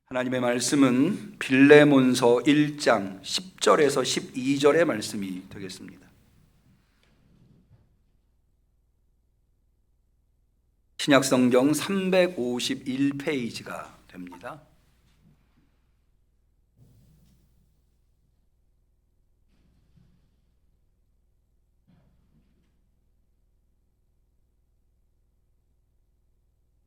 하나님의 말씀은 빌레몬서 1장 10절에서 12절의 말씀이 되겠습니다. 신약성경 351페이지가 됩니다.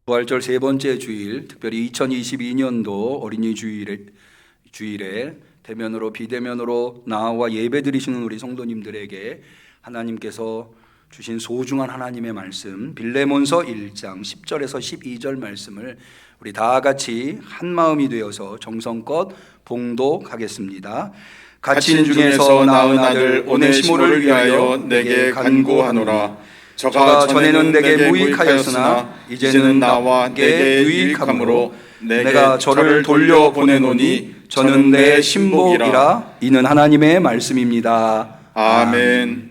부활절 세 번째 주일, 특별히 2022년도 어린이 주일에 대면으로 비대면으로 나와 예배드리시는 우리 성도님들에게 하나님께서 주신 소중한 하나님의 말씀, 빌레몬서 1장 10절에서 12절 말씀을 우리 다 같이 한 마음이 되어서 정성껏 봉독하겠습니다. 갇힌 중에서 낳은 아들 오네시모를 위하여 내게 간구하노라. 저가 전에는 내게 무익하였으나 이제는 나와 내게 유익함으로 내가 저를 돌려보내노니 저는 내 신복이라. 이는 하나님의 말씀입니다. 아멘.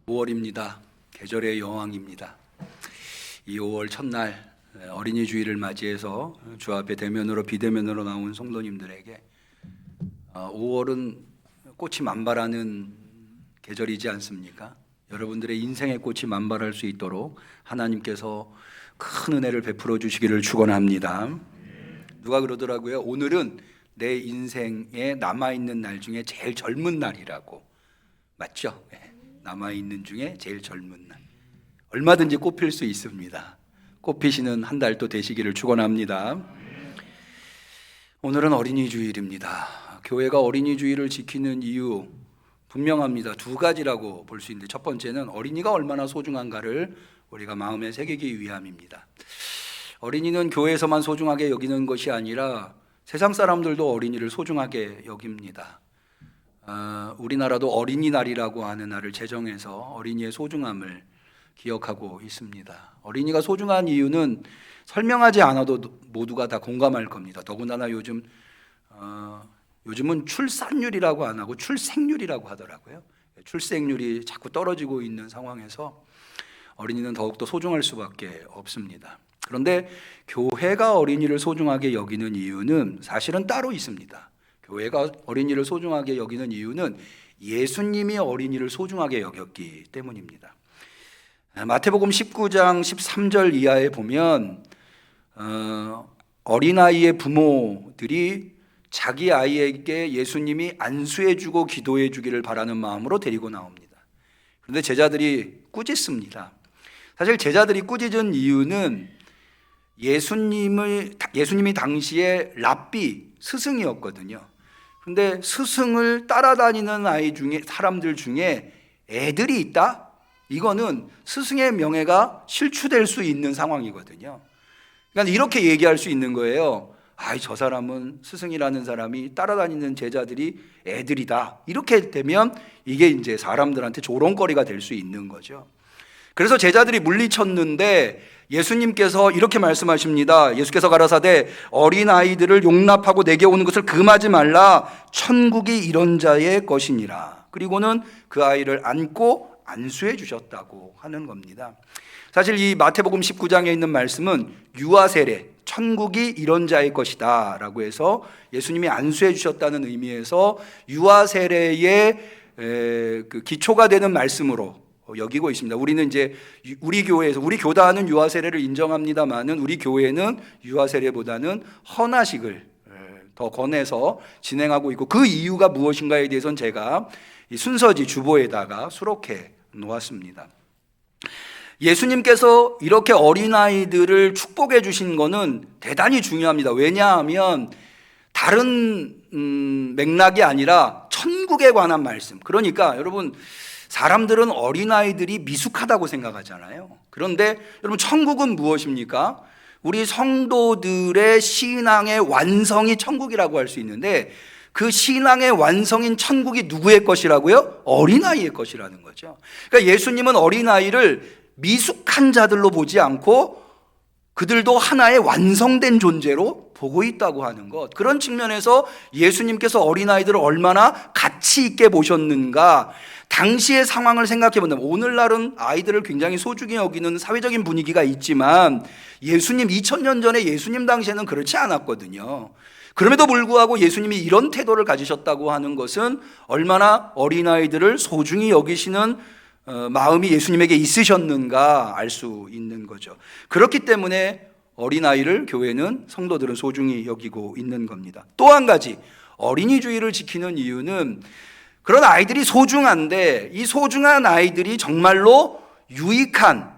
(5월입니다) 계절의 여왕입니다. 이 5월 첫날 어린이 주일을 맞이해서 주 앞에 대면으로 비대면으로 나온 성도님들에게 5월은 꽃이 만발하는 계절이지 않습니까? 여러분들의 인생의 꽃이 만발할 수 있도록 하나님께서 큰 은혜를 베풀어 주시기를 축원합니다. 누가 그러더라고요. 오늘은 내 인생에 남아있는 날 중에 제일 젊은 날이라고. 맞죠? 남아있는 중에 제일 젊은 날. 얼마든지 꽃필 수 있습니다. 꽃피시는 한 달 또 되시기를 축원합니다. 오늘은 어린이 주일입니다. 교회가 어린이 주일을 지키는 이유 분명합니다. 두 가지라고 볼 수 있는데, 첫 번째는 어린이가 얼마나 소중한가를 우리가 마음에 새기기 위함입니다. 어린이는 교회에서만 소중하게 여기는 것이 아니라 세상 사람들도 어린이를 소중하게 여깁니다. 우리나라도 어린이날이라고 하는 날을 제정해서 어린이의 소중함을 기억하고 있습니다. 어린이가 소중한 이유는 설명하지 않아도 모두가 다 공감할 겁니다. 더군다나 요즘은 출산율이라고 안 하고 출생률이라고 하더라고요. 출생률이 자꾸 떨어지고 있는 상황에서 어린이는 더욱더 소중할 수밖에 없습니다. 그런데 교회가 어린이를 소중하게 여기는 이유는 사실은 따로 있습니다. 교회가 어린이를 소중하게 여기는 이유는 예수님이 어린이를 소중하게 여겼기 때문입니다. 마태복음 19장 13절 이하에 보면 어린아이의 부모들이 자기 아이에게 예수님이 안수해주고 기도해주기를 바라는 마음으로 데리고 나옵니다. 그런데 제자들이 꾸짖습니다. 사실 제자들이 꾸짖은 이유는 예수님이 당시에 랍비, 스승이었거든요. 그런데 스승을 따라다니는 사람들 중에 애들이 있다? 이거는 스승의 명예가 실추될 수 있는 상황이거든요. 그러니까 이렇게 얘기할 수 있는 거예요. 저 사람은, 스승이라는 사람이 따라다니는 제자들이 애들이다. 이렇게 되면 이게 이제 사람들한테 조롱거리가 될 수 있는 거죠. 그래서 제자들이 물리쳤는데 예수님께서 이렇게 말씀하십니다. 예수께서 가라사대 어린아이들을 용납하고 내게 오는 것을 금하지 말라. 천국이 이런 자의 것이니라. 그리고는 그 아이를 안고 안수해 주셨다고 하는 겁니다. 사실 이 마태복음 19장에 있는 말씀은 유아세례, 천국이 이런 자의 것이다 라고 해서 예수님이 안수해 주셨다는 의미에서 유아세례의 그 기초가 되는 말씀으로 여기고 있습니다. 우리는 이제 우리 교회에서, 우리 교단은 유아세례를 인정합니다만은 우리 교회는 유아세례보다는 헌화식을 더 권해서 진행하고 있고, 그 이유가 무엇인가에 대해서는 제가 이 순서지 주보에다가 수록해 놓았습니다. 예수님께서 이렇게 어린아이들을 축복해 주신 것은 대단히 중요합니다. 왜냐하면 다른 맥락이 아니라 천국에 관한 말씀. 그러니까 여러분, 사람들은 어린아이들이 미숙하다고 생각하잖아요. 그런데 여러분, 천국은 무엇입니까? 우리 성도들의 신앙의 완성이 천국이라고 할 수 있는데, 그 신앙의 완성인 천국이 누구의 것이라고요? 어린아이의 것이라는 거죠. 그러니까 예수님은 어린아이를 미숙한 자들로 보지 않고 그들도 하나의 완성된 존재로 보고 있다고 하는 것. 그런 측면에서 예수님께서 어린아이들을 얼마나 가치 있게 보셨는가. 당시의 상황을 생각해 본다면, 오늘날은 아이들을 굉장히 소중히 여기는 사회적인 분위기가 있지만 2000년 전에 예수님 당시에는 그렇지 않았거든요. 그럼에도 불구하고 예수님이 이런 태도를 가지셨다고 하는 것은 얼마나 어린아이들을 소중히 여기시는 마음이 예수님에게 있으셨는가 알 수 있는 거죠. 그렇기 때문에 어린아이를 교회는, 성도들은 소중히 여기고 있는 겁니다. 또 한 가지, 어린이 주일을 지키는 이유는 그런 아이들이 소중한데 이 소중한 아이들이 정말로 유익한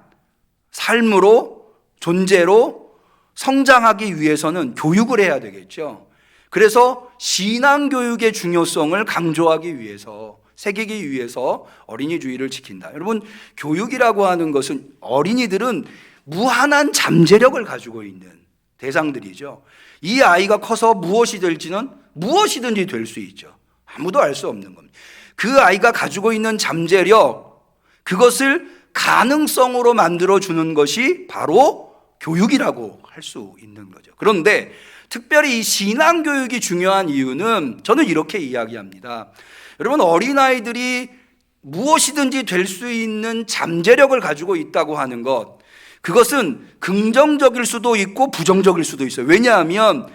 삶으로, 존재로 성장하기 위해서는 교육을 해야 되겠죠. 그래서 신앙교육의 중요성을 강조하기 위해서, 새기기 위해서 어린이 주일을 지킨다. 여러분, 교육이라고 하는 것은 어린이들은 무한한 잠재력을 가지고 있는 대상들이죠. 이 아이가 커서 무엇이 될지는 무엇이든지 될 수 있죠. 아무도 알 수 없는 겁니다. 그 아이가 가지고 있는 잠재력, 그것을 가능성으로 만들어주는 것이 바로 교육이라고 할 수 있는 거죠. 그런데 특별히 이 신앙교육이 중요한 이유는 저는 이렇게 이야기합니다. 여러분, 어린아이들이 무엇이든지 될 수 있는 잠재력을 가지고 있다고 하는 것, 그것은 긍정적일 수도 있고 부정적일 수도 있어요. 왜냐하면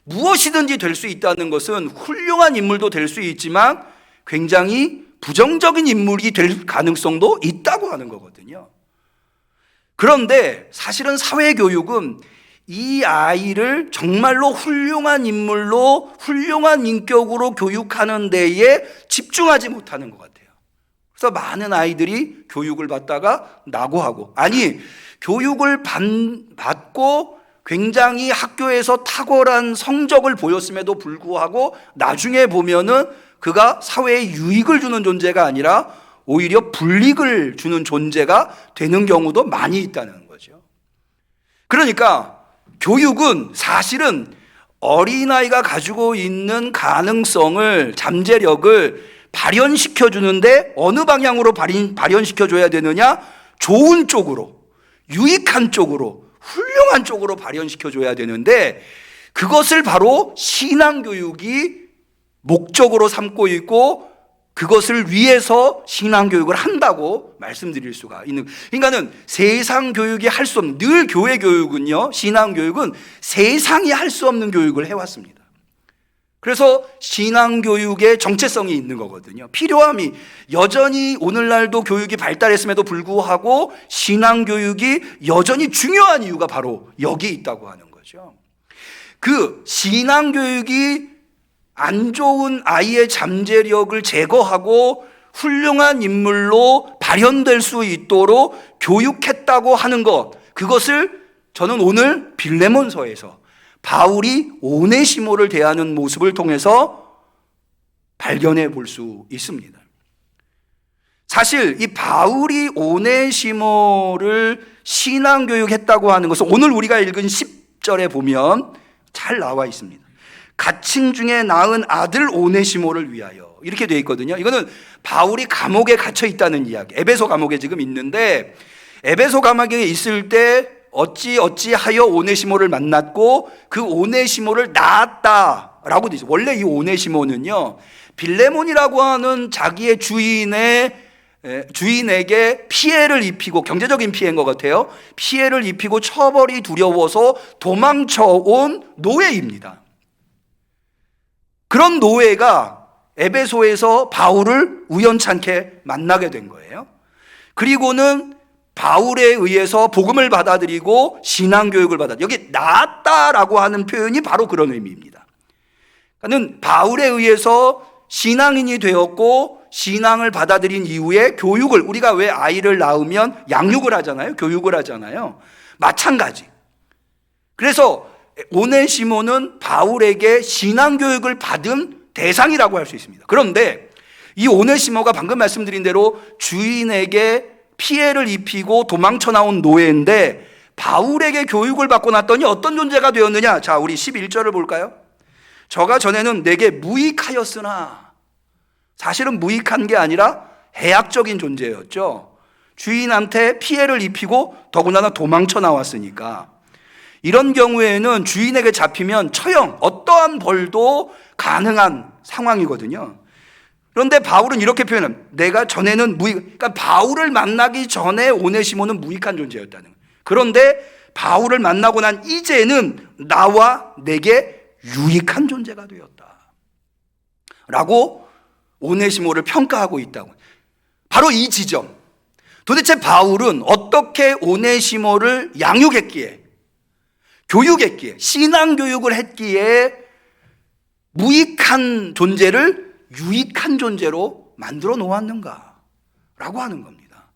무엇이든지 될 수 있다는 것은 훌륭한 인물도 될 수 있지만 굉장히 부정적인 인물이 될 가능성도 있다고 하는 거거든요. 그런데 사실은 사회교육은 이 아이를 정말로 훌륭한 인물로 훌륭한 인격으로 교육하는 데에 집중하지 못하는 것 같아요. 그래서 많은 아이들이 교육을 받다가 낙오하고, 아니 교육을 받고 굉장히 학교에서 탁월한 성적을 보였음에도 불구하고 나중에 보면은 그가 사회에 유익을 주는 존재가 아니라 오히려 불이익을 주는 존재가 되는 경우도 많이 있다는 거죠. 그러니까 교육은 사실은 어린아이가 가지고 있는 가능성을, 잠재력을 발현시켜 주는데 어느 방향으로 발현시켜 줘야 되느냐? 좋은 쪽으로, 유익한 쪽으로, 훌륭한 쪽으로 발현시켜 줘야 되는데, 그것을 바로 신앙교육이 목적으로 삼고 있고 그것을 위해서 신앙교육을 한다고 말씀드릴 수가 있는. 그러니까는 세상 교육이 할 수 없는, 늘 교회 교육은요, 신앙교육은 세상이 할 수 없는 교육을 해왔습니다. 그래서 신앙교육의 정체성이 있는 거거든요. 필요함이, 여전히 오늘날도 교육이 발달했음에도 불구하고 신앙교육이 여전히 중요한 이유가 바로 여기 있다고 하는 거죠. 그 신앙교육이 안 좋은 아이의 잠재력을 제거하고 훌륭한 인물로 발현될 수 있도록 교육했다고 하는 것, 그것을 저는 오늘 빌레몬서에서 바울이 오네시모를 대하는 모습을 통해서 발견해 볼 수 있습니다. 사실 이 바울이 오네시모를 신앙교육했다고 하는 것은 오늘 우리가 읽은 10절에 보면 잘 나와 있습니다. 갇힌 중에 낳은 아들 오네시모를 위하여, 이렇게 되어 있거든요. 이거는 바울이 감옥에 갇혀 있다는 이야기. 에베소 감옥에 지금 있는데, 에베소 감옥에 있을 때 어찌하여 오네시모를 만났고 그 오네시모를 낳았다라고 되죠. 원래 이 오네시모는요, 빌레몬이라고 하는 자기의 주인에게 피해를 입히고, 경제적인 피해인 것 같아요. 피해를 입히고 처벌이 두려워서 도망쳐온 노예입니다. 그런 노예가 에베소에서 바울을 우연찮게 만나게 된 거예요. 그리고는 바울에 의해서 복음을 받아들이고 신앙교육을 여기 낳았다라고 하는 표현이 바로 그런 의미입니다. 그러니까 바울에 의해서 신앙인이 되었고 신앙을 받아들인 이후에 교육을, 우리가 왜 아이를 낳으면 양육을 하잖아요. 교육을 하잖아요. 마찬가지. 그래서 오네시모는 바울에게 신앙교육을 받은 대상이라고 할 수 있습니다. 그런데 이 오네시모가 방금 말씀드린 대로 주인에게 피해를 입히고 도망쳐 나온 노예인데, 바울에게 교육을 받고 났더니 어떤 존재가 되었느냐? 자, 우리 11절을 볼까요? 저가 전에는 내게 무익하였으나, 사실은 무익한 게 아니라 해악적인 존재였죠. 주인한테 피해를 입히고 더군다나 도망쳐 나왔으니까. 이런 경우에는 주인에게 잡히면 처형, 어떠한 벌도 가능한 상황이거든요. 그런데 바울은 이렇게 표현합니다. 내가 전에는 그러니까 바울을 만나기 전에 오네시모는 무익한 존재였다는 거예요. 그런데 바울을 만나고 난 이제는 나와 내게 유익한 존재가 되었다 라고 오네시모를 평가하고 있다고. 바로 이 지점, 도대체 바울은 어떻게 오네시모를 양육했기에, 교육했기에, 신앙교육을 했기에 무익한 존재를 유익한 존재로 만들어 놓았는가 라고 하는 겁니다.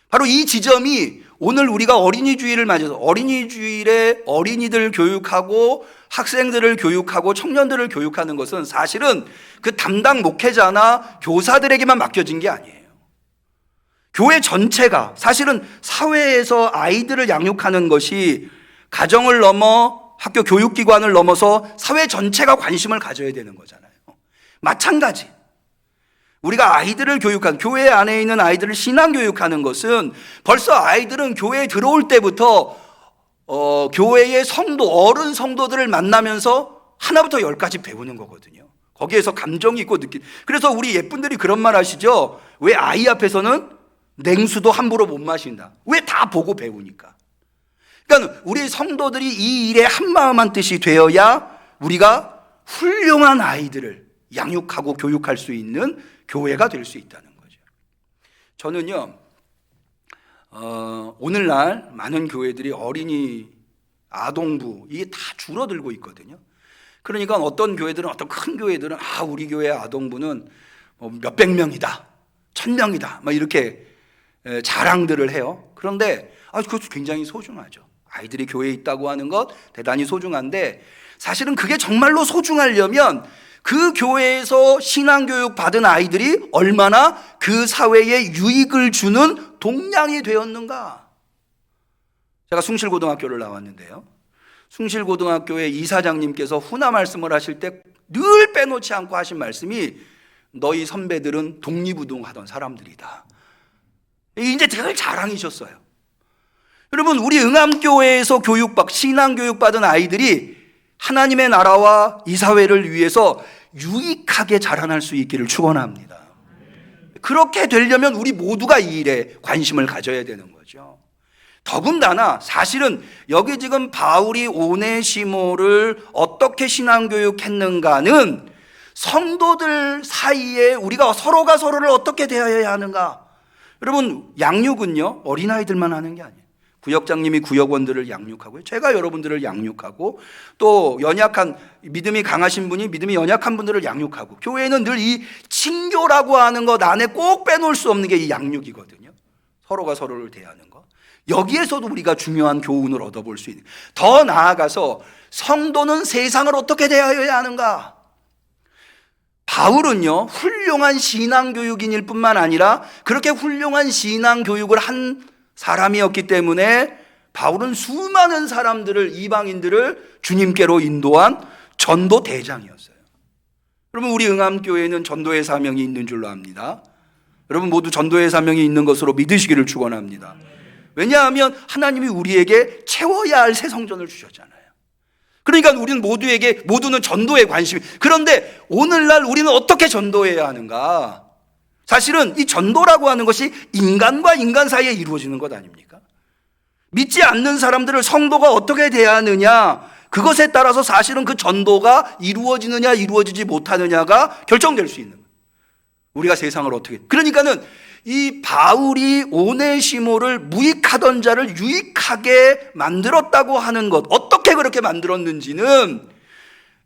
바로 이 지점이 오늘 우리가 어린이 주일을 맞아서 어린이 주일에 어린이들 교육하고 학생들을 교육하고 청년들을 교육하는 것은 사실은 그 담당 목회자나 교사들에게만 맡겨진 게 아니에요. 교회 전체가, 사실은 사회에서 아이들을 양육하는 것이 가정을 넘어 학교 교육기관을 넘어서 사회 전체가 관심을 가져야 되는 거잖아요. 마찬가지, 우리가 아이들을 교육하는, 교회 안에 있는 아이들을 신앙교육하는 것은 벌써 아이들은 교회에 들어올 때부터 교회의 성도, 어른 성도들을 만나면서 하나부터 열까지 배우는 거거든요. 거기에서 감정이 있고 그래서 우리 예쁜들이 그런 말 하시죠. 왜 아이 앞에서는 냉수도 함부로 못 마신다. 왜? 다 보고 배우니까. 그러니까 우리 성도들이 이 일에 한마음 한뜻이 되어야 우리가 훌륭한 아이들을 양육하고 교육할 수 있는 교회가 될 수 있다는 거죠. 저는요, 오늘날 많은 교회들이 어린이 아동부 이게 다 줄어들고 있거든요. 그러니까 어떤 교회들은, 어떤 큰 교회들은 우리 교회 아동부는 몇백 명이다, 1000명이다 막 이렇게 자랑들을 해요. 그런데 그것도 굉장히 소중하죠. 아이들이 교회에 있다고 하는 것 대단히 소중한데, 사실은 그게 정말로 소중하려면 그 교회에서 신앙교육 받은 아이들이 얼마나 그 사회에 유익을 주는 동량이 되었는가. 제가 숭실고등학교를 나왔는데요, 숭실고등학교의 이사장님께서 훈화 말씀을 하실 때 늘 빼놓지 않고 하신 말씀이 너희 선배들은 독립운동하던 사람들이다. 이제 늘 자랑이셨어요. 여러분, 우리 응암교회에서 신앙교육받은 아이들이 하나님의 나라와 이 사회를 위해서 유익하게 자라날 수 있기를 축원합니다. 그렇게 되려면 우리 모두가 이 일에 관심을 가져야 되는 거죠. 더군다나 사실은 여기 지금 바울이 오네시모를 어떻게 신앙교육했는가는 성도들 사이에 우리가 서로가 서로를 어떻게 대해야 하는가. 여러분, 양육은요 어린아이들만 하는 게 아니에요. 구역장님이 구역원들을 양육하고요, 제가 여러분들을 양육하고, 또 연약한 믿음이 강하신 분이 믿음이 연약한 분들을 양육하고, 교회는 늘 이 친교라고 하는 것 안에 꼭 빼놓을 수 없는 게 이 양육이거든요. 서로가 서로를 대하는 것, 여기에서도 우리가 중요한 교훈을 얻어볼 수 있는, 더 나아가서 성도는 세상을 어떻게 대하여야 하는가. 바울은요 훌륭한 신앙교육인일 뿐만 아니라 그렇게 훌륭한 신앙교육을 한 사람이었기 때문에 바울은 수많은 사람들을, 이방인들을 주님께로 인도한 전도 대장이었어요. 여러분, 우리 응암교회는 전도의 사명이 있는 줄로 압니다. 여러분 모두 전도의 사명이 있는 것으로 믿으시기를 축원합니다. 왜냐하면 하나님이 우리에게 채워야 할 새 성전을 주셨잖아요. 그러니까 우리는 모두는 전도에 관심이. 그런데 오늘날 우리는 어떻게 전도해야 하는가? 사실은 이 전도라고 하는 것이 인간과 인간 사이에 이루어지는 것 아닙니까? 믿지 않는 사람들을 성도가 어떻게 대하느냐, 그것에 따라서 사실은 그 전도가 이루어지느냐 이루어지지 못하느냐가 결정될 수 있는 거예요. 우리가 세상을 어떻게. 그러니까는 이 바울이 오네시모를 무익하던 자를 유익하게 만들었다고 하는 것, 어떻게 그렇게 만들었는지는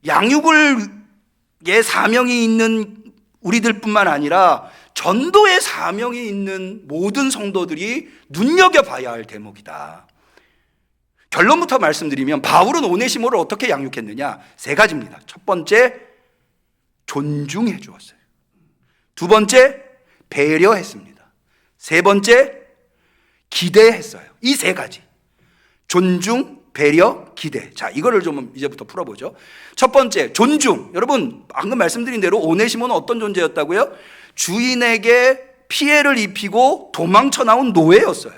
양육의 사명이 있는 우리들뿐만 아니라 전도의 사명이 있는 모든 성도들이 눈여겨봐야 할 대목이다. 결론부터 말씀드리면 바울은 오네시모를 어떻게 양육했느냐, 3가지입니다. 첫 번째, 존중해 주었어요. 두 번째, 배려했습니다. 세 번째, 기대했어요. 이 3가지, 존중, 배려, 기대. 자, 이거를 좀 이제부터 풀어보죠. 첫 번째, 존중. 여러분 방금 말씀드린 대로 오네시모는 어떤 존재였다고요? 주인에게 피해를 입히고 도망쳐 나온 노예였어요.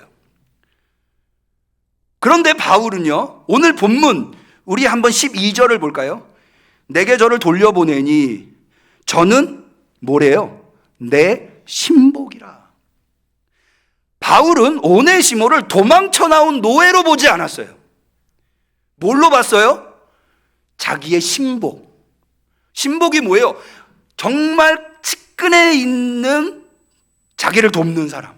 그런데 바울은요, 오늘 본문 우리 한번 12절을 볼까요? 내게 저를 돌려보내니 저는 뭐래요? 내 신복이라. 바울은 오네시모를 도망쳐 나온 노예로 보지 않았어요. 뭘로 봤어요? 자기의 신복. 신복이 뭐예요? 정말 측근에 있는 자기를 돕는 사람.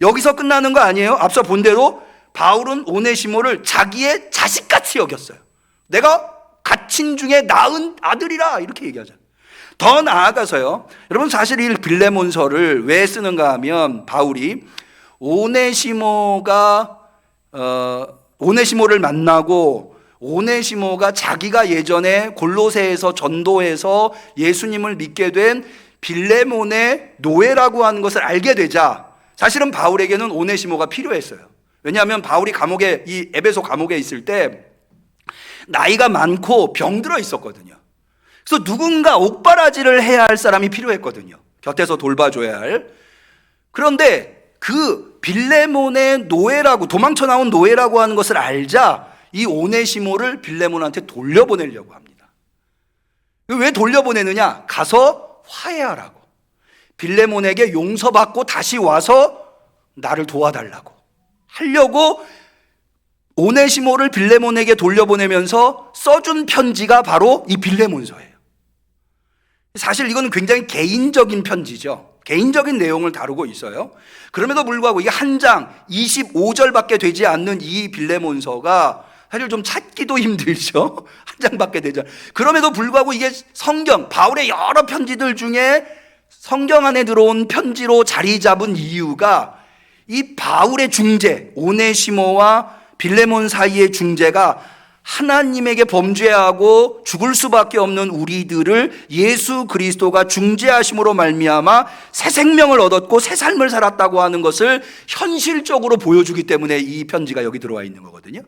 여기서 끝나는 거 아니에요. 앞서 본 대로 바울은 오네시모를 자기의 자식같이 여겼어요. 내가 갇힌 중에 낳은 아들이라, 이렇게 얘기하잖아요. 더 나아가서요, 여러분 사실 이 빌레몬서를 왜 쓰는가 하면 바울이 오네시모를 만나고 오네시모가 자기가 예전에 골로새에서 전도해서 예수님을 믿게 된 빌레몬의 노예라고 하는 것을 알게 되자 사실은 바울에게는 오네시모가 필요했어요. 왜냐하면 바울이 이 에베소 감옥에 있을 때 나이가 많고 병들어 있었거든요. 그래서 누군가 옥바라지를 해야 할 사람이 필요했거든요. 곁에서 돌봐줘야 할. 그런데 그 빌레몬의 노예라고, 도망쳐 나온 노예라고 하는 것을 알자 이 오네시모를 빌레몬한테 돌려보내려고 합니다. 왜 돌려보내느냐? 가서 화해하라고, 빌레몬에게 용서받고 다시 와서 나를 도와달라고 하려고 오네시모를 빌레몬에게 돌려보내면서 써준 편지가 바로 이 빌레몬서예요. 사실 이거는 굉장히 개인적인 편지죠. 개인적인 내용을 다루고 있어요. 그럼에도 불구하고 이게 한 장 25절밖에 되지 않는 이 빌레몬서가 사실 좀 찾기도 힘들죠. 한 장밖에 되지 않아요. 그럼에도 불구하고 이게 성경, 바울의 여러 편지들 중에 성경 안에 들어온 편지로 자리 잡은 이유가 이 바울의 중재, 오네시모와 빌레몬 사이의 중재가 하나님에게 범죄하고 죽을 수밖에 없는 우리들을 예수 그리스도가 중재하심으로 말미암아 새 생명을 얻었고 새 삶을 살았다고 하는 것을 현실적으로 보여주기 때문에 이 편지가 여기 들어와 있는 거거든요.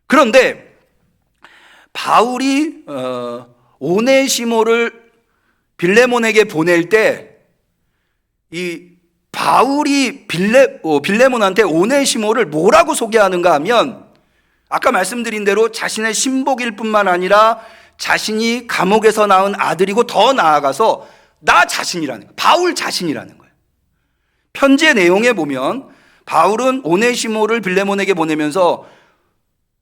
그런데 바울이 오네시모를 빌레몬에게 보낼 때 이 바울이 빌레몬한테 오네시모를 뭐라고 소개하는가 하면 아까 말씀드린 대로 자신의 신복일 뿐만 아니라 자신이 감옥에서 낳은 아들이고 더 나아가서 나 자신이라는 거예요. 바울 자신이라는 거예요. 편지의 내용에 보면 바울은 오네시모를 빌레몬에게 보내면서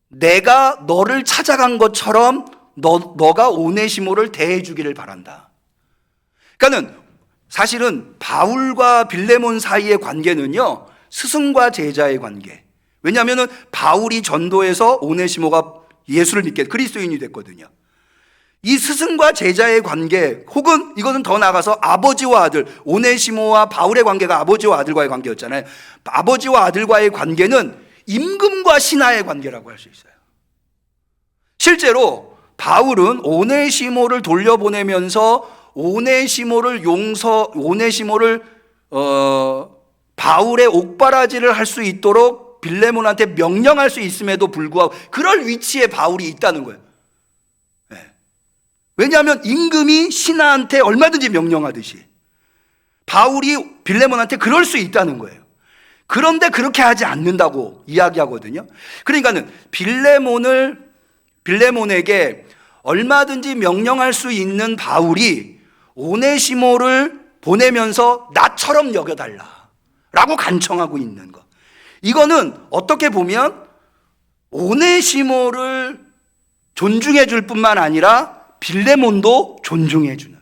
내가 너를 찾아간 것처럼 너가 오네시모를 대해 주기를 바란다. 그러니까는 사실은 바울과 빌레몬 사이의 관계는요, 스승과 제자의 관계. 왜냐하면 바울이 전도해서 오네시모가 예수를 믿게 그리스도인이 됐거든요. 이 스승과 제자의 관계, 혹은 이것은 더 나아가서 아버지와 아들, 오네시모와 바울의 관계가 아버지와 아들과의 관계였잖아요. 아버지와 아들과의 관계는 임금과 신하의 관계라고 할 수 있어요. 실제로 바울은 오네시모를 돌려보내면서 오네시모를 바울의 옥바라지를 할 수 있도록 빌레몬한테 명령할 수 있음에도 불구하고 그럴 위치에 바울이 있다는 거예요. 네. 왜냐하면 임금이 신하한테 얼마든지 명령하듯이 바울이 빌레몬한테 그럴 수 있다는 거예요. 그런데 그렇게 하지 않는다고 이야기하거든요. 그러니까는 빌레몬에게 얼마든지 명령할 수 있는 바울이 오네시모를 보내면서 나처럼 여겨달라라고 간청하고 있는 것. 이거는 어떻게 보면 오네시모를 존중해 줄 뿐만 아니라 빌레몬도 존중해 주는.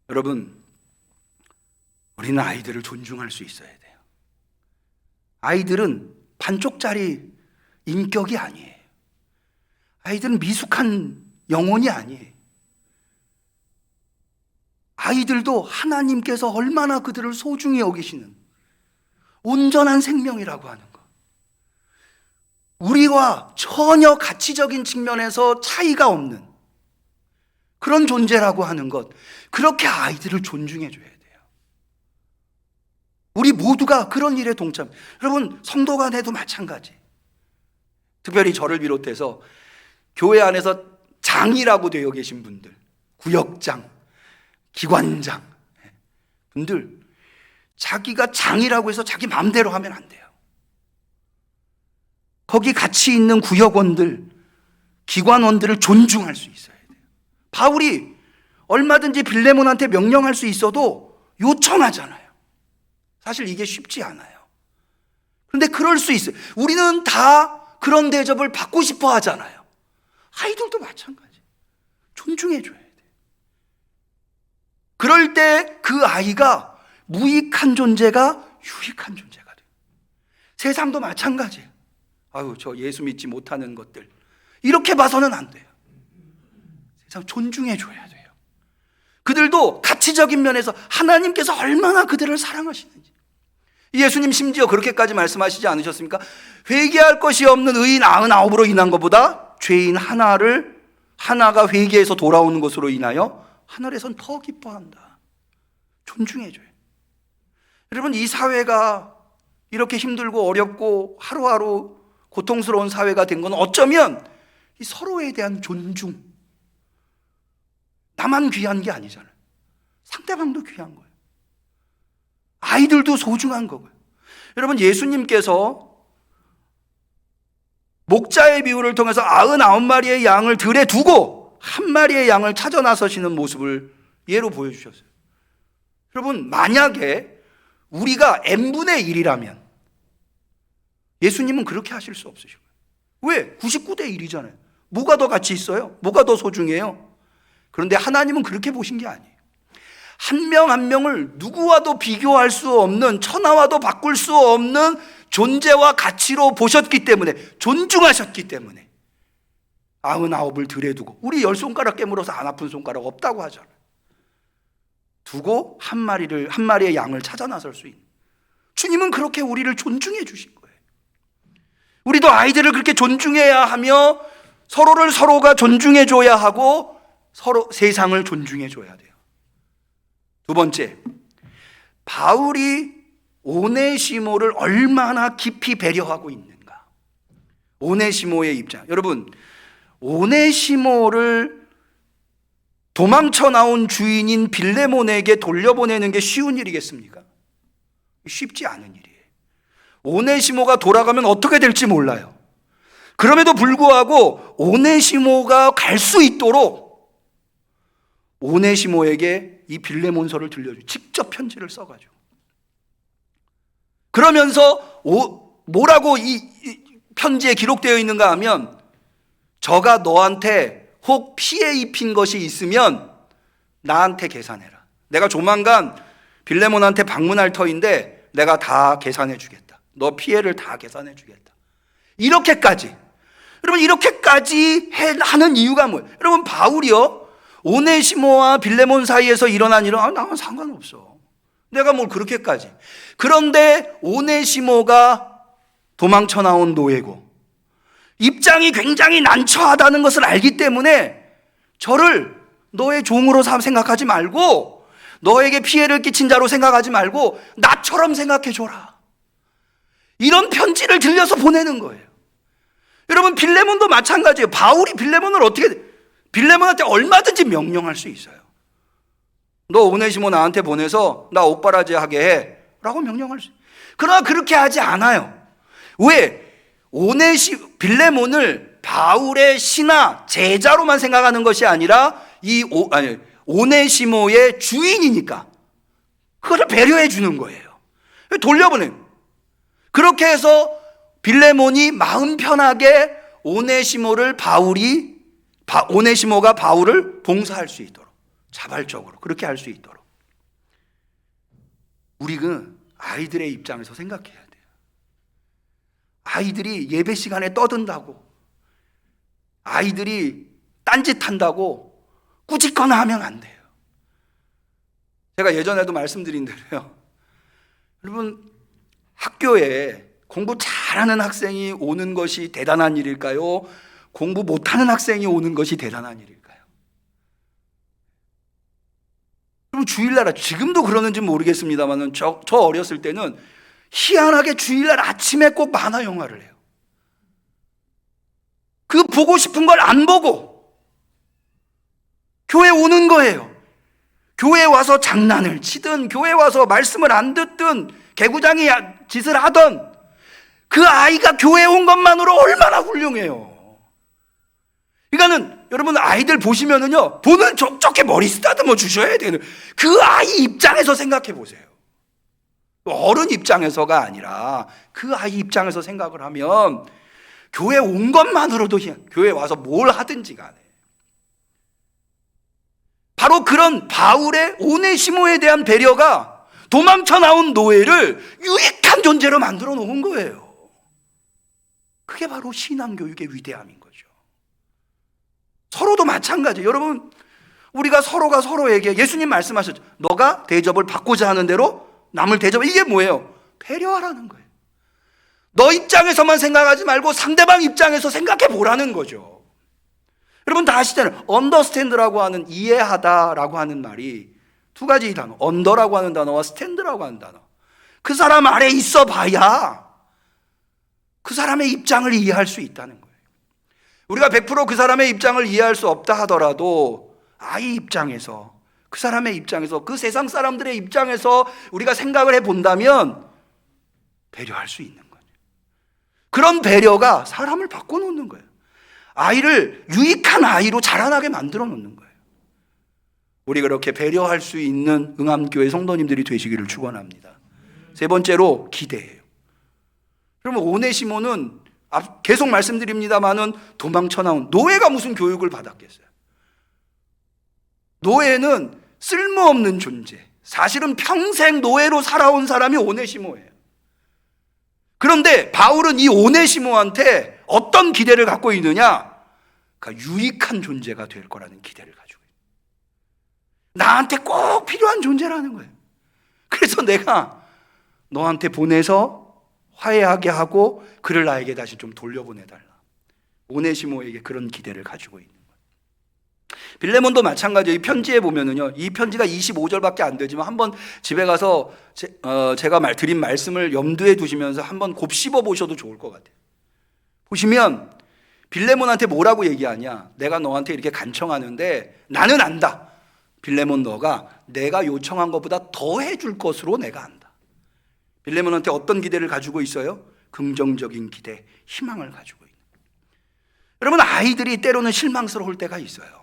여러분, 우리는 아이들을 존중할 수 있어야 돼요. 아이들은 반쪽짜리 인격이 아니에요. 아이들은 미숙한 영혼이 아니에요. 아이들도 하나님께서 얼마나 그들을 소중히 여기시는 온전한 생명이라고 하는 것. 우리와 전혀 가치적인 측면에서 차이가 없는 그런 존재라고 하는 것. 그렇게 아이들을 존중해 줘야 돼요. 우리 모두가 그런 일에 동참. 여러분, 성도 간에도 마찬가지. 특별히 저를 비롯해서 교회 안에서 장이라고 되어 계신 분들, 구역장, 기관장 분들, 자기가 장이라고 해서 자기 마음대로 하면 안 돼요. 거기 같이 있는 구역원들, 기관원들을 존중할 수 있어야 돼요. 바울이 얼마든지 빌레몬한테 명령할 수 있어도 요청하잖아요. 사실 이게 쉽지 않아요. 그런데 그럴 수 있어요. 우리는 다 그런 대접을 받고 싶어 하잖아요. 아이들도 마찬가지. 존중해 줘야 돼요. 그럴 때 그 아이가 무익한 존재가 유익한 존재가 돼요. 세상도 마찬가지예요. 아유, 저 예수 믿지 못하는 것들, 이렇게 봐서는 안 돼요. 세상 존중해 줘야 돼요. 그들도 가치적인 면에서 하나님께서 얼마나 그들을 사랑하시는지. 예수님 심지어 그렇게까지 말씀하시지 않으셨습니까? 회개할 것이 없는 의인 99으로 인한 것보다 죄인 하나가 회개해서 돌아오는 것으로 인하여 하늘에선 더 기뻐한다. 존중해줘요. 여러분, 이 사회가 이렇게 힘들고 어렵고 하루하루 고통스러운 사회가 된 건 어쩌면 이 서로에 대한 존중. 나만 귀한 게 아니잖아요. 상대방도 귀한 거예요. 아이들도 소중한 거고요. 여러분, 예수님께서 목자의 비유를 통해서 99마리의 양을 들에 두고 한 마리의 양을 찾아 나서시는 모습을 예로 보여주셨어요. 여러분, 만약에 우리가 n분의 1이라면 예수님은 그렇게 하실 수 없으시고요. 왜? 99대 1이잖아요. 뭐가 더 가치 있어요? 뭐가 더 소중해요? 그런데 하나님은 그렇게 보신 게 아니에요. 한 명 한 명을 누구와도 비교할 수 없는, 천하와도 바꿀 수 없는 존재와 가치로 보셨기 때문에, 존중하셨기 때문에 99을 들에 두고, 우리 10손가락 깨물어서 안 아픈 손가락 없다고 하잖아요. 두고 한 마리의 양을 찾아 나설 수 있는, 주님은 그렇게 우리를 존중해 주신 거예요. 우리도 아이들을 그렇게 존중해야 하며 서로가 존중해 줘야 하고 서로 세상을 존중해 줘야 돼요. 두 번째, 바울이 오네시모를 얼마나 깊이 배려하고 있는가. 오네시모의 입장. 여러분, 오네시모를 도망쳐 나온 주인인 빌레몬에게 돌려보내는 게 쉬운 일이겠습니까? 쉽지 않은 일이에요. 오네시모가 돌아가면 어떻게 될지 몰라요. 그럼에도 불구하고 오네시모가 갈 수 있도록 오네시모에게 이 빌레몬서를 들려줘요. 직접 편지를 써가지고. 그러면서 뭐라고 이 편지에 기록되어 있는가 하면, 저가 너한테 혹 피해 입힌 것이 있으면 나한테 계산해라. 내가 조만간 빌레몬한테 방문할 터인데 내가 다 계산해 주겠다. 너 피해를 다 계산해 주겠다. 이렇게까지. 여러분, 이렇게까지 하는 이유가 뭐예요? 여러분, 바울이요, 오네시모와 빌레몬 사이에서 일어난 일은 나는 상관없어. 내가 뭘 그렇게까지. 그런데 오네시모가 도망쳐 나온 노예고 입장이 굉장히 난처하다는 것을 알기 때문에 저를 너의 종으로 생각하지 말고, 너에게 피해를 끼친 자로 생각하지 말고 나처럼 생각해 줘라. 이런 편지를 들려서 보내는 거예요. 여러분, 빌레몬도 마찬가지예요. 바울이 빌레몬한테 얼마든지 명령할 수 있어요. 너 오네시모 나한테 보내서 나 옥바라지 하게 해 라고 명령할 수 있어요. 그러나 그렇게 하지 않아요. 왜? 빌레몬을 바울의 신하, 제자로만 생각하는 것이 아니라 오네시모의 주인이니까 그것을 배려해 주는 거예요. 돌려보내요. 그렇게 해서 빌레몬이 마음 편하게 오네시모가 바울을 봉사할 수 있도록, 자발적으로 그렇게 할 수 있도록. 우리는 아이들의 입장에서 생각해야 돼요. 아이들이 예배 시간에 떠든다고, 아이들이 딴짓한다고 꾸짖거나 하면 안 돼요. 제가 예전에도 말씀드린 대로요, 여러분, 학교에 공부 잘하는 학생이 오는 것이 대단한 일일까요? 공부 못하는 학생이 오는 것이 대단한 일일까요? 여러분, 주일날, 지금도 그러는지 모르겠습니다만 저 어렸을 때는 희한하게 주일날 아침에 꼭 만화 영화를 해요. 그 보고 싶은 걸 안 보고 교회 오는 거예요. 교회에 와서 장난을 치든 교회에 와서 말씀을 안 듣든 개구장이 짓을 하던 그 아이가 교회에 온 것만으로 얼마나 훌륭해요. 그러니까는 여러분, 아이들 보시면은요, 보는 족족해 머리 쓰다듬어 주셔야 되는, 그 아이 입장에서 생각해 보세요. 어른 입장에서가 아니라 그 아이 입장에서 생각을 하면 교회 온 것만으로도, 교회 와서 뭘 하든지 간에, 바로 그런 바울의 오네시모에 대한 배려가 도망쳐 나온 노예를 유익한 존재로 만들어 놓은 거예요. 그게 바로 신앙교육의 위대함인 거죠. 서로도 마찬가지예요. 여러분, 우리가 서로가 서로에게, 예수님 말씀하셨죠. 너가 대접을 받고자 하는 대로 남을 대접해. 이게 뭐예요? 배려하라는 거예요. 너 입장에서만 생각하지 말고 상대방 입장에서 생각해 보라는 거죠. 여러분 다 아시잖아요. understand라고 하는, 이해하다라고 하는 말이 두 가지 단어, under라고 하는 단어와 stand라고 하는 단어. 그 사람 아래 있어 봐야 그 사람의 입장을 이해할 수 있다는 거예요. 우리가 100% 그 사람의 입장을 이해할 수 없다 하더라도 아이 입장에서, 그 사람의 입장에서, 그 세상 사람들의 입장에서 우리가 생각을 해본다면 배려할 수 있는 거예요. 그런 배려가 사람을 바꿔놓는 거예요. 아이를 유익한 아이로 자라나게 만들어 놓는 거예요. 우리 그렇게 배려할 수 있는 응암교회 성도님들이 되시기를 축원합니다. 세 번째로 기대예요. 그러면 오네시모는 계속 말씀드립니다만은 도망쳐 나온 노예가 무슨 교육을 받았겠어요? 노예는 쓸모없는 존재, 사실은 평생 노예로 살아온 사람이 오네시모예요. 그런데 바울은 이 오네시모한테 어떤 기대를 갖고 있느냐? 그러니까 유익한 존재가 될 거라는 기대를 가지고 있어요. 나한테 꼭 필요한 존재라는 거예요. 그래서 내가 너한테 보내서 화해하게 하고 그를 나에게 다시 좀 돌려보내달라. 오네시모에게 그런 기대를 가지고 있는 거예요. 빌레몬도 마찬가지예요. 이 편지에 보면은요, 이 편지가 25절밖에 안 되지만 한번 집에 가서 제가 드린 말씀을 염두에 두시면서 한번 곱씹어 보셔도 좋을 것 같아요. 보시면 빌레몬한테 뭐라고 얘기하냐? 내가 너한테 이렇게 간청하는데 나는 안다. 빌레몬, 너가 내가 요청한 것보다 더 해줄 것으로 내가 안다. 빌레몬한테 어떤 기대를 가지고 있어요? 긍정적인 기대, 희망을 가지고 있는. 여러분, 아이들이 때로는 실망스러울 때가 있어요.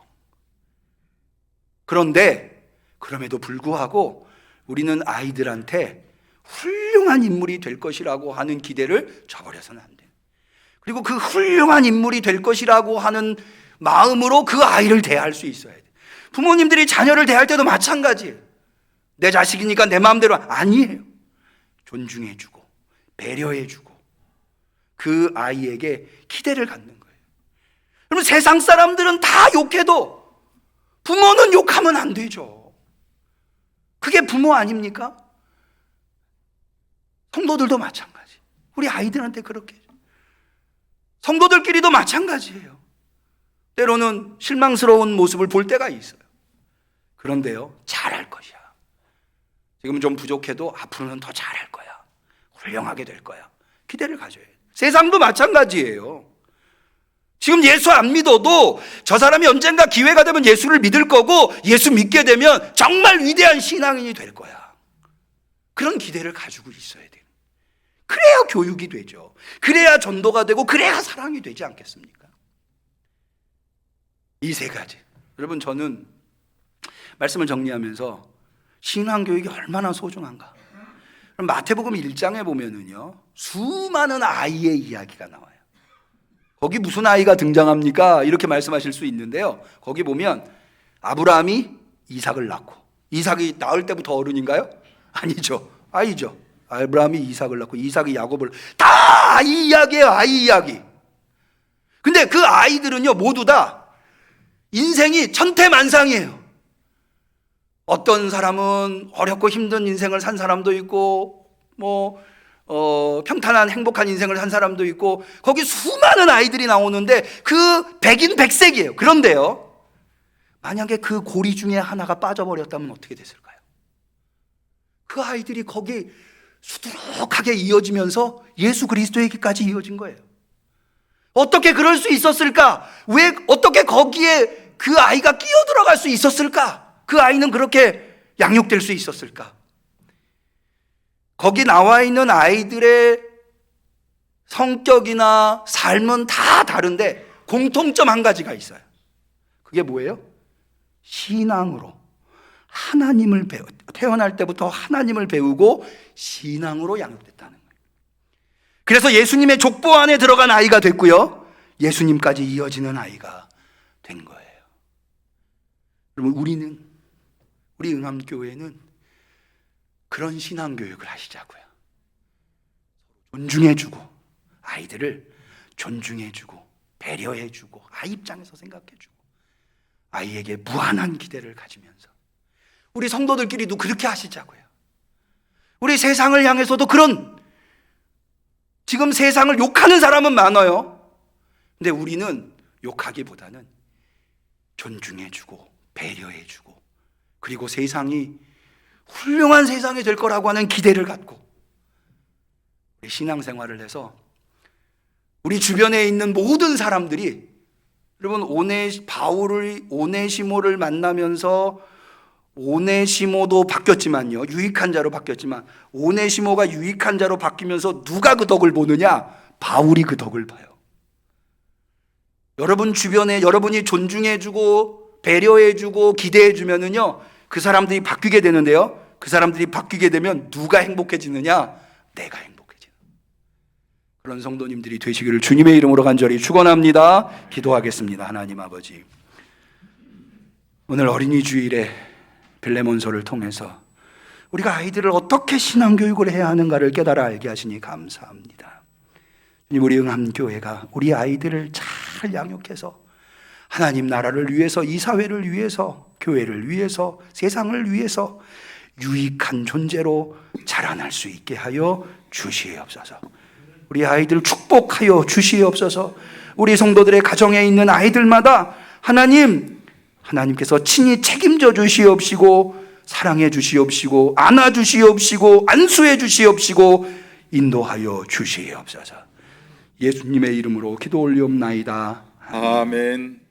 그런데 그럼에도 불구하고 우리는 아이들한테 훌륭한 인물이 될 것이라고 하는 기대를 저버려서는 안 돼요. 그리고 그 훌륭한 인물이 될 것이라고 하는 마음으로 그 아이를 대할 수 있어야 돼요. 부모님들이 자녀를 대할 때도 마찬가지예요. 내 자식이니까 내 마음대로 아니에요. 존중해주고 배려해주고 그 아이에게 기대를 갖는 거예요. 여러분, 세상 사람들은 다 욕해도 부모는 욕하면 안 되죠. 그게 부모 아닙니까? 성도들도 마찬가지. 우리 아이들한테 그렇게 해요. 성도들끼리도 마찬가지예요. 때로는 실망스러운 모습을 볼 때가 있어요. 그런데요, 잘할 것이야. 지금은 좀 부족해도 앞으로는 더 잘할 거야. 훌륭하게 될 거야. 기대를 가져야 해요. 세상도 마찬가지예요. 지금 예수 안 믿어도 저 사람이 언젠가 기회가 되면 예수를 믿을 거고 예수 믿게 되면 정말 위대한 신앙인이 될 거야. 그런 기대를 가지고 있어야 돼요. 그래야 교육이 되죠. 그래야 전도가 되고 그래야 사랑이 되지 않겠습니까? 이 세 가지. 여러분, 저는 말씀을 정리하면서 신앙교육이 얼마나 소중한가. 마태복음 1장에 보면은요, 수많은 아이의 이야기가 나와요. 거기 무슨 아이가 등장합니까? 이렇게 말씀하실 수 있는데요, 거기 보면 아브라함이 이삭을 낳고, 이삭이 낳을 때부터 어른인가요? 아니죠. 아이죠. 아브라함이 이삭을 낳고 이삭이 야곱을, 다 아이 이야기예요. 아이 이야기. 근데 그 아이들은요, 모두 다 인생이 천태만상이에요. 어떤 사람은 어렵고 힘든 인생을 산 사람도 있고, 평탄한 행복한 인생을 산 사람도 있고, 거기 수많은 아이들이 나오는데 그 백인백색이에요. 그런데요, 만약에 그 고리 중에 하나가 빠져버렸다면 어떻게 됐을까요? 그 아이들이 거기 수두룩하게 이어지면서 예수 그리스도에게까지 이어진 거예요. 어떻게 그럴 수 있었을까? 왜 어떻게 거기에 그 아이가 끼어들어갈 수 있었을까? 그 아이는 그렇게 양육될 수 있었을까? 거기 나와 있는 아이들의 성격이나 삶은 다 다른데 공통점 한 가지가 있어요. 그게 뭐예요? 신앙으로 하나님을 태어날 때부터 하나님을 배우고 신앙으로 양육됐다는 거예요. 그래서 예수님의 족보 안에 들어간 아이가 됐고요, 예수님까지 이어지는 아이가 된 거예요. 여러분, 우리 응암교회는 그런 신앙교육을 하시자고요. 존중해주고, 아이들을 존중해주고 배려해주고 아이 입장에서 생각해주고 아이에게 무한한 기대를 가지면서 우리 성도들끼리도 그렇게 하시자고요. 우리 세상을 향해서도 지금 세상을 욕하는 사람은 많아요. 근데 우리는 욕하기보다는 존중해주고 배려해주고, 그리고 세상이 훌륭한 세상이 될 거라고 하는 기대를 갖고 우리 신앙생활을 해서 우리 주변에 있는 모든 사람들이, 여러분, 바울을 오네시모를 만나면서 오네시모도 바뀌었지만요, 유익한 자로 바뀌었지만, 오네시모가 유익한 자로 바뀌면서 누가 그 덕을 보느냐? 바울이 그 덕을 봐요. 여러분 주변에 여러분이 존중해주고 배려해주고 기대해주면은요, 그 사람들이 바뀌게 되는데요, 그 사람들이 바뀌게 되면 누가 행복해지느냐? 내가 행복해지는, 그런 성도님들이 되시기를 주님의 이름으로 간절히 축원합니다. 기도하겠습니다. 하나님 아버지, 오늘 어린이 주일에 빌레몬서를 통해서 우리가 아이들을 어떻게 신앙교육을 해야 하는가를 깨달아 알게 하시니 감사합니다. 주님, 우리 응암교회가 우리 아이들을 잘 양육해서 하나님 나라를 위해서, 이 사회를 위해서, 교회를 위해서, 세상을 위해서 유익한 존재로 자라날 수 있게 하여 주시옵소서. 우리 아이들 축복하여 주시옵소서. 우리 성도들의 가정에 있는 아이들마다 하나님께서 친히 책임져 주시옵시고, 사랑해 주시옵시고, 안아 주시옵시고, 안수해 주시옵시고, 인도하여 주시옵소서. 예수님의 이름으로 기도 올리옵나이다. 아멘.